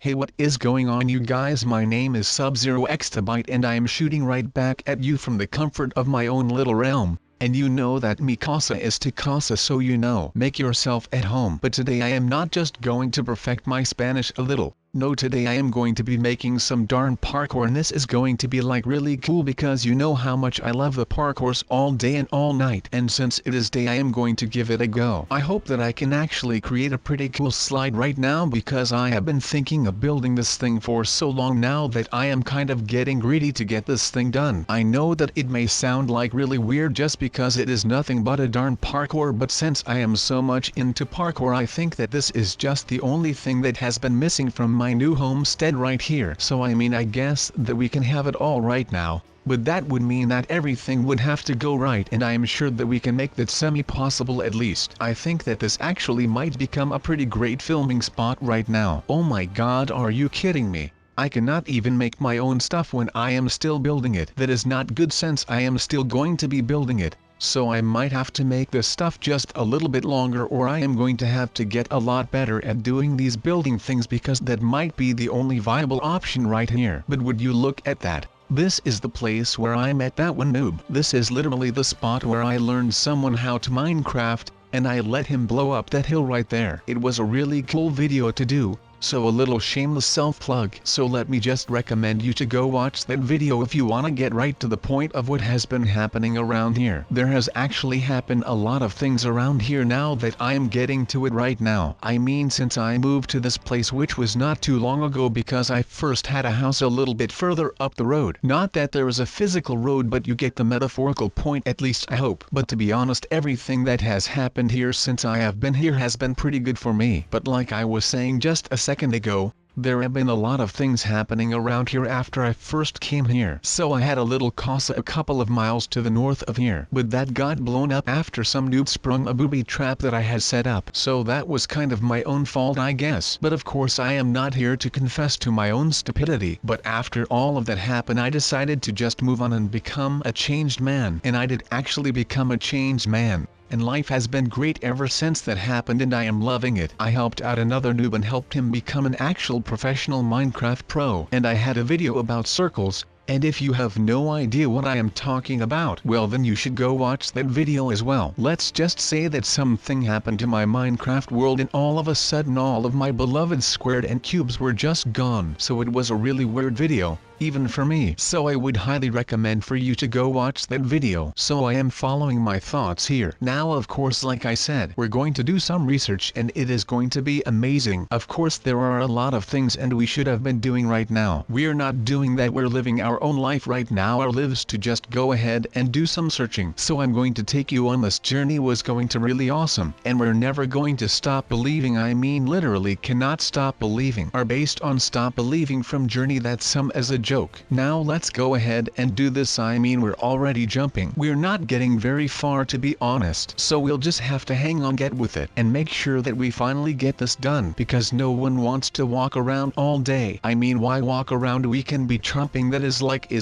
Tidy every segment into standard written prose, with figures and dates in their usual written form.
Hey, what is going on, you guys? My name is SubZeroExtabyte and I am shooting right back at you from the comfort of my own little realm. And you know that mi casa is tu casa, so you know, make yourself at home. But today I am not just going to perfect my Spanish a little. No, today I am going to be making some darn parkour, and this is going to be like really cool because you know how much I love the parkours all day and all night. And since it is day, I am going to give it a go. I hope that I can actually create a pretty cool slide right now, because I have been thinking of building this thing for so long now that I am kind of getting greedy to get this thing done. I know that it may sound like really weird just because it is nothing but a darn parkour, but since I am so much into parkour, I think that this is just the only thing that has been missing from my new homestead right here. So I guess that we can have it all right now, but that would mean that everything would have to go right, and I am sure that we can make that semi-possible at least. I think that this actually might become a pretty great filming spot right now. Oh my god, are you kidding me? I cannot even make my own stuff when I am still building it. That is not good, since I am still going to be building it. So I might have to make this stuff just a little bit longer, or I am going to have to get a lot better at doing these building things, because that might be the only viable option right here. But would you look at that? This is the place where I met that one noob. This is literally the spot where I learned someone how to Minecraft, and I let him blow up that hill right there. It was a really cool video to do. So a little shameless self-plug. So let me just recommend you to go watch that video if you want to get right to the point of what has been happening around here. There has actually happened a lot of things around here now that I am getting to it right now. I mean, since I moved to this place, which was not too long ago, because I first had a house a little bit further up the road. Not that there is a physical road, but you get the metaphorical point, at least I hope. But to be honest, everything that has happened here since I have been here has been pretty good for me. But like I was saying just a second ago, there have been a lot of things happening around here after I first came here. So I had a little casa a couple of miles to the north of here, but that got blown up after some noob sprung a booby trap that I had set up. So that was kind of my own fault, I guess. But of course I am not here to confess to my own stupidity. But after all of that happened, I decided to just move on and become a changed man. And I did actually become a changed man. And life has been great ever since that happened, and I am loving it. I helped out another noob and helped him become an actual professional Minecraft pro. And I had a video about circles, and if you have no idea what I am talking about, well then you should go watch that video as well. Let's just say that something happened to my Minecraft world, and all of a sudden all of my beloved squared and cubes were just gone. So it was a really weird video, even for me. So I would highly recommend for you to go watch that video. So I am following my thoughts here. Now of course, like I said, we're going to do some research and it is going to be amazing. Of course there are a lot of things and we should have been doing right now. We're not doing that, we're living our own life right now. Our lives to just go ahead and do some searching. So I'm going to take you on this journey. Was going to really awesome, and we're never going to stop believing. I mean literally cannot stop believing. Are based on stop believing from journey. That's some as a joke. Now let's go ahead and do this. I mean, we're already jumping. We're not getting very far, to be honest. So we'll just have to hang on, get with it, and make sure that we finally get this done, because no one wants to walk around all day. I mean, why walk around? We can be trumping. That is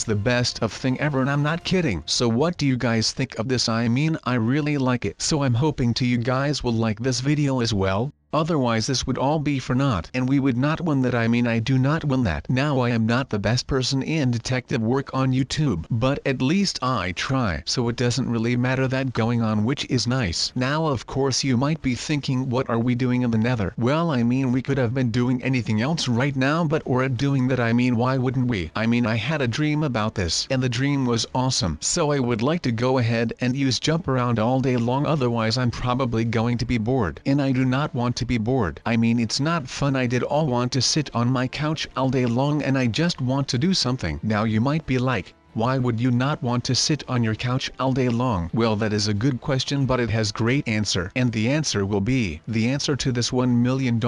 the best of thing ever, and I'm not kidding. So what do you guys think of this? I mean, I really like it. So I'm hoping to you guys will like this video as well. Otherwise this would all be for naught, and we would not win that. I mean, I do not win that. Now I am not the best person in detective work on YouTube, but at least I try, so it doesn't really matter that going on, which is nice. Now of course you might be thinking, what are we doing in the nether? Well, I mean, we could have been doing anything else right now, but we're doing that. I mean, why wouldn't we? I mean, I had a dream about this, and the dream was awesome. So I would like to go ahead and use jump around all day long, otherwise I'm probably going to be bored, and I do not want to be bored. I mean, it's not fun. I did all want to sit on my couch all day long, and I just want to do something. Now you might be like, why would you not want to sit on your couch all day long? Well, that is a good question, but it has great answer. And the answer will be, the answer to this $1 million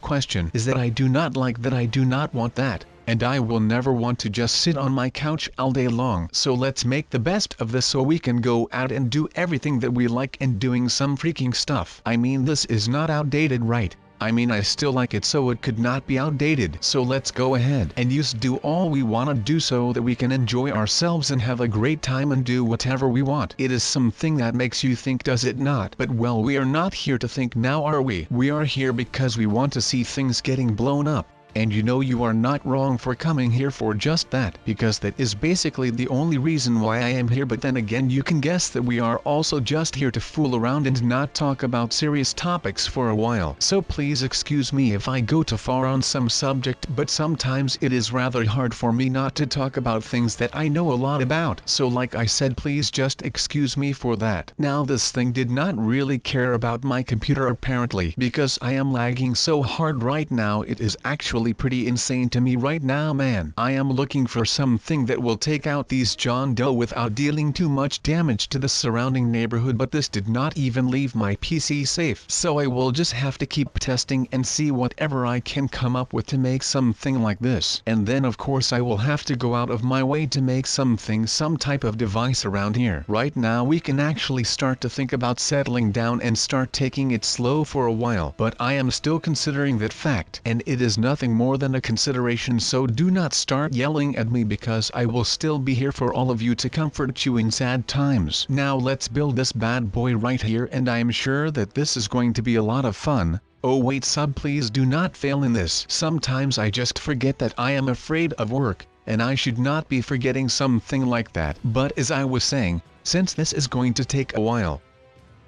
question is that I do not like that. I do not want that. And I will never want to just sit on my couch all day long. So let's make the best of this so we can go out and do everything that we like, and doing some freaking stuff. I mean, this is not outdated, right? I mean, I still like it, so it could not be outdated. So let's go ahead and do all we want to do so that we can enjoy ourselves and have a great time and do whatever we want. It is something that makes you think, does it not? But well, we are not here to think now, are we? We are here because we want to see things getting blown up. And you know you are not wrong for coming here for just that, because that is basically the only reason why I am here. But then again, you can guess that we are also just here to fool around and not talk about serious topics for a while. So please excuse me if I go too far on some subject, but sometimes it is rather hard for me not to talk about things that I know a lot about. So like I said, please just excuse me for that. Now this thing did not really care about my computer apparently, because I am lagging so hard right now. It is actually pretty insane to me right now, man. I am looking for something that will take out these John Doe without dealing too much damage to the surrounding neighborhood, but this did not even leave my PC safe. So I will just have to keep testing and see whatever I can come up with to make something like this. And then of course I will have to go out of my way to make some type of device around here. Right now we can actually start to think about settling down and start taking it slow for a while, but I am still considering that fact, and it is nothing more than a consideration. So do not start yelling at me, because I will still be here for all of you to comfort you in sad times. Now let's build this bad boy right here, and I am sure that this is going to be a lot of fun. Oh wait, sub, please do not fail in this. Sometimes I just forget that I am afraid of work, and I should not be forgetting something like that. But as I was saying, since this is going to take a while,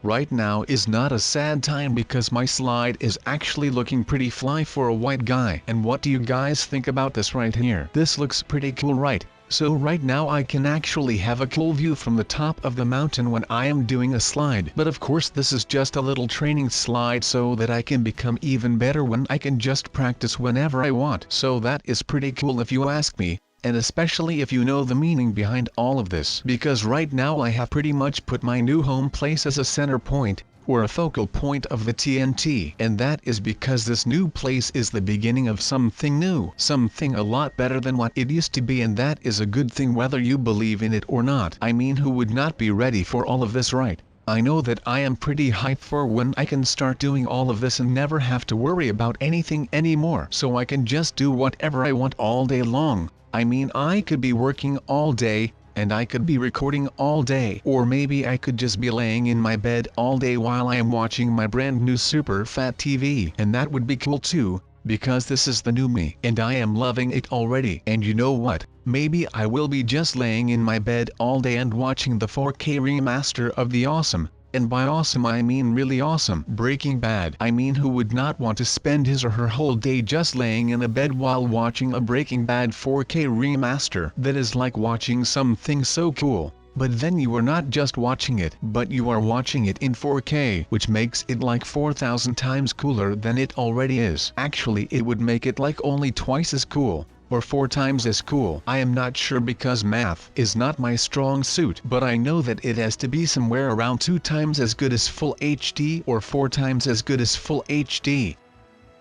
right now is not a sad time, because my slide is actually looking pretty fly for a white guy. And what do you guys think about this right here? This looks pretty cool, right? So right now I can actually have a cool view from the top of the mountain when I am doing a slide. But of course this is just a little training slide so that I can become even better when I can just practice whenever I want. So that is pretty cool if you ask me. And especially if you know the meaning behind all of this, because right now I have pretty much put my new home place as a center point, or a focal point of the TNT. And that is because this new place is the beginning of something new, something a lot better than what it used to be, and that is a good thing whether you believe in it or not. I mean, who would not be ready for all of this, right? I know that I am pretty hyped for when I can start doing all of this and never have to worry about anything anymore, so I can just do whatever I want all day long. I mean, I could be working all day, and I could be recording all day, or maybe I could just be laying in my bed all day while I am watching my brand new super fat TV, and that would be cool too, because this is the new me, and I am loving it already. And you know what? Maybe I will be just laying in my bed all day and watching the 4K remaster of the awesome, and by awesome I mean really awesome, Breaking Bad. I mean, who would not want to spend his or her whole day just laying in a bed while watching a Breaking Bad 4K remaster? That is like watching something so cool. But then you are not just watching it, but you are watching it in 4K, which makes it like 4,000 times cooler than it already is. Actually, it would make it like only twice as cool, or 4 times as cool. I am not sure, because math is not my strong suit, but I know that it has to be somewhere around 2 times as good as full HD or 4 times as good as full HD.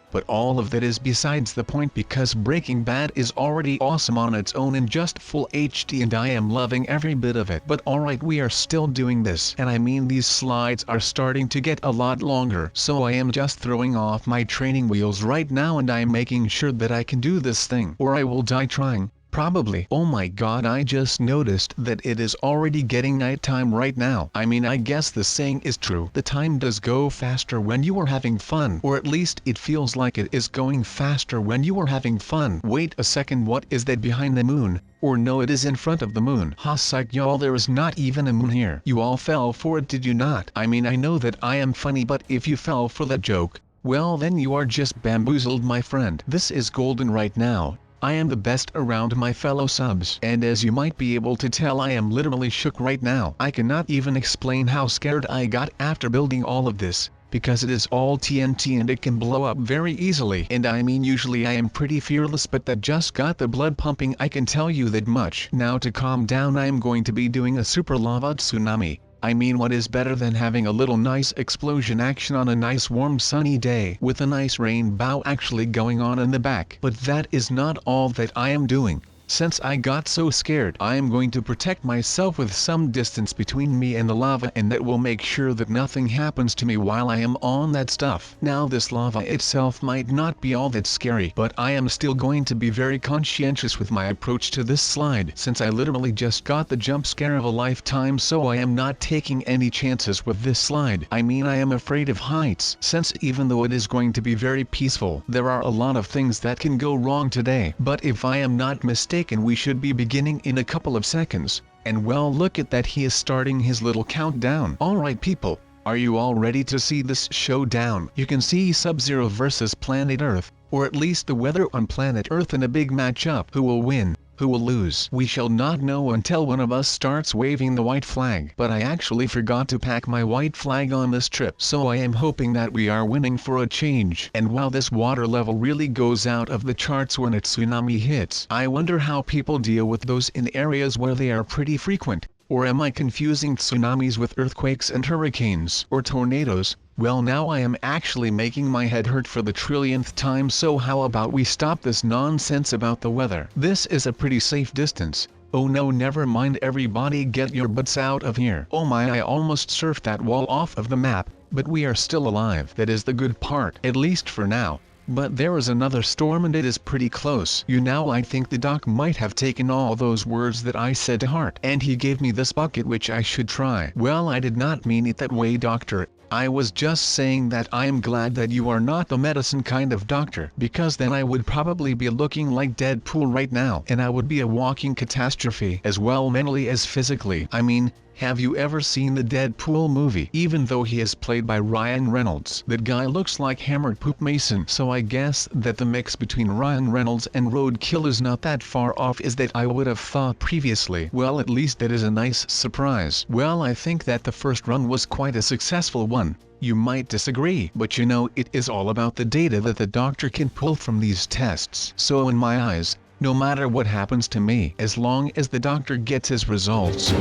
But all of that is besides the point, because Breaking Bad is already awesome on its own in just full HD, and I am loving every bit of it. But alright, we are still doing this, and I mean, these slides are starting to get a lot longer, so I am just throwing off my training wheels right now, and I am making sure that I can do this thing, or I will die trying. Probably. Oh my god, I just noticed that it is already getting nighttime right now. I mean, I guess the saying is true. The time does go faster when you are having fun, or at least it feels like it is going faster when you are having fun. Wait a second, what is that behind the moon? Or no, it is in front of the moon. Ha, psych, y'all, there is not even a moon here. You all fell for it, did you not? I mean, I know that I am funny, but if you fell for that joke, well then you are just bamboozled, my friend. This is golden right now. I am the best around, my fellow subs. And as you might be able to tell, I am literally shook right now. I cannot even explain how scared I got after building all of this, because it is all TNT and it can blow up very easily. And I mean, usually I am pretty fearless, but that just got the blood pumping, I can tell you that much. Now to calm down, I am going to be doing a super lava tsunami. I mean, what is better than having a little nice explosion action on a nice warm sunny day with a nice rainbow actually going on in the back? But that is not all that I am doing. Since I got so scared, I am going to protect myself with some distance between me and the lava, and that will make sure that nothing happens to me while I am on that stuff. Now this lava itself might not be all that scary, but I am still going to be very conscientious with my approach to this slide, since I literally just got the jump scare of a lifetime, so I am not taking any chances with this slide. I mean, I am afraid of heights, since even though it is going to be very peaceful, there are a lot of things that can go wrong today. But if I am not mistaken, we should be beginning in a couple of seconds, and well, look at that, he is starting his little countdown. Alright people, are you all ready to see this showdown? You can see Sub-Zero versus Planet Earth, or at least the weather on Planet Earth in a big matchup. Who will win? Who will lose? We shall not know until one of us starts waving the white flag. But I actually forgot to pack my white flag on this trip, so I am hoping that we are winning for a change. And while this water level really goes out of the charts when a tsunami hits, I wonder how people deal with those in areas where they are pretty frequent. Or am I confusing tsunamis with earthquakes and hurricanes, or tornadoes? Well, now I am actually making my head hurt for the trillionth time, so how about we stop this nonsense about the weather? This is a pretty safe distance. Oh no, never mind, everybody get your butts out of here. Oh my, I almost surfed that wall off of the map, but we are still alive. That is the good part, at least for now. But there is another storm and it is pretty close. I think the doc might have taken all those words that I said to heart, and he gave me this bucket which I should try. Well, I did not mean it that way, doctor. I was just saying that I am glad that you are not the medicine kind of doctor, because then I would probably be looking like Deadpool right now, and I would be a walking catastrophe, as well mentally as physically. I mean, have you ever seen the Deadpool movie? Even though he is played by Ryan Reynolds, that guy looks like Hammered Poop Mason. So I guess that the mix between Ryan Reynolds and Roadkill is not that far off as that I would have thought previously. Well, at least that is a nice surprise. Well, I think that the first run was quite a successful one. You might disagree, but you know, it is all about the data that the doctor can pull from these tests. So in my eyes, no matter what happens to me, as long as the doctor gets his results.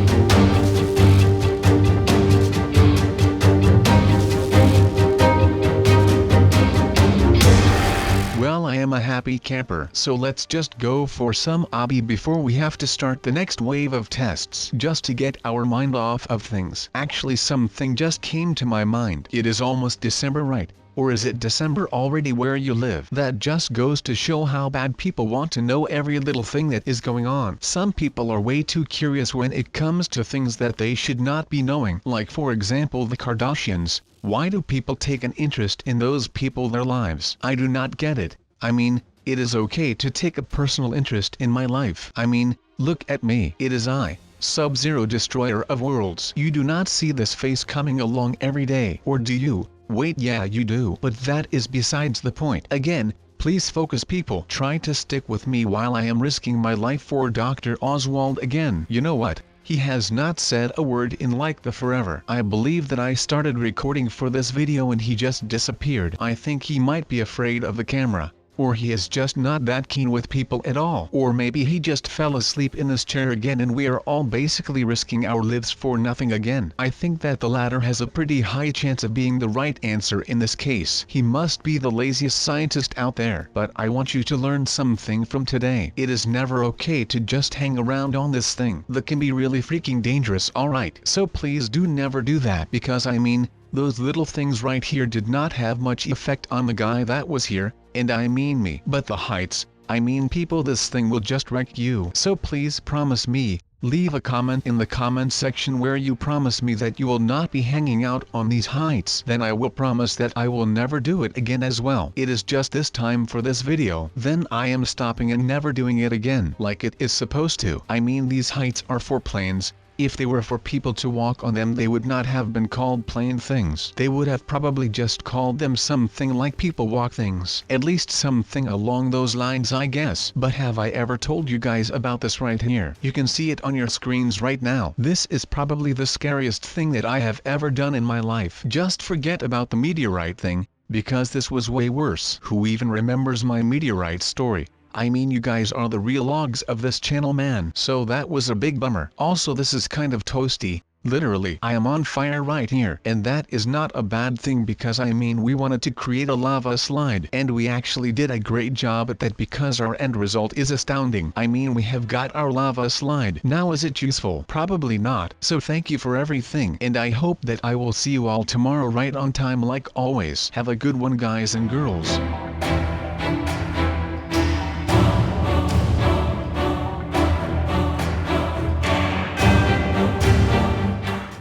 Well, I am a happy camper, so let's just go for some obby before we have to start the next wave of tests, just to get our mind off of things. Actually, something just came to my mind. It is almost December, right? Or is it December already where you live? That just goes to show how bad people want to know every little thing that is going on. Some people are way too curious when it comes to things that they should not be knowing. Like for example the Kardashians. Why do people take an interest in those people, their lives? I do not get it. I mean, it is okay to take a personal interest in my life. I mean, look at me. It is I, Sub-Zero, destroyer of worlds. You do not see this face coming along every day, or do you? Wait, yeah you do. But that is besides the point. Again, please focus people. Try to stick with me while I am risking my life for Dr. Oswald again. You know what? He has not said a word in like the forever. I believe that I started recording for this video and he just disappeared. I think he might be afraid of the camera. Or he is just not that keen with people at all. Or maybe he just fell asleep in his chair again and we are all basically risking our lives for nothing again. I think that the latter has a pretty high chance of being the right answer in this case. He must be the laziest scientist out there. But I want you to learn something from today. It is never okay to just hang around on this thing. That can be really freaking dangerous, alright? So please do never do that, because I mean, those little things right here did not have much effect on the guy that was here. And I mean me. But the heights, I mean people, this thing will just wreck you. So please promise me, leave a comment in the comment section where you promise me that you will not be hanging out on these heights. Then I will promise that I will never do it again as well. It is just this time for this video. Then I am stopping and never doing it again like it is supposed to. I mean, these heights are for planes. If they were for people to walk on them, they would not have been called plane things. They would have probably just called them something like people walk things. At least something along those lines, I guess. But have I ever told you guys about this right here? You can see it on your screens right now. This is probably the scariest thing that I have ever done in my life. Just forget about the meteorite thing, because this was way worse. Who even remembers my meteorite story? I mean, you guys are the real logs of this channel, man. So that was a big bummer. Also, this is kind of toasty, Literally, I am on fire right here. And that is not a bad thing, because I mean, we wanted to create a lava slide, and we actually did a great job at that, because our end result is astounding. I mean, we have got our lava slide. Now is it useful? Probably not. So thank you for everything, and I hope that I will see you all tomorrow right on time like always. Have a good one, guys and girls.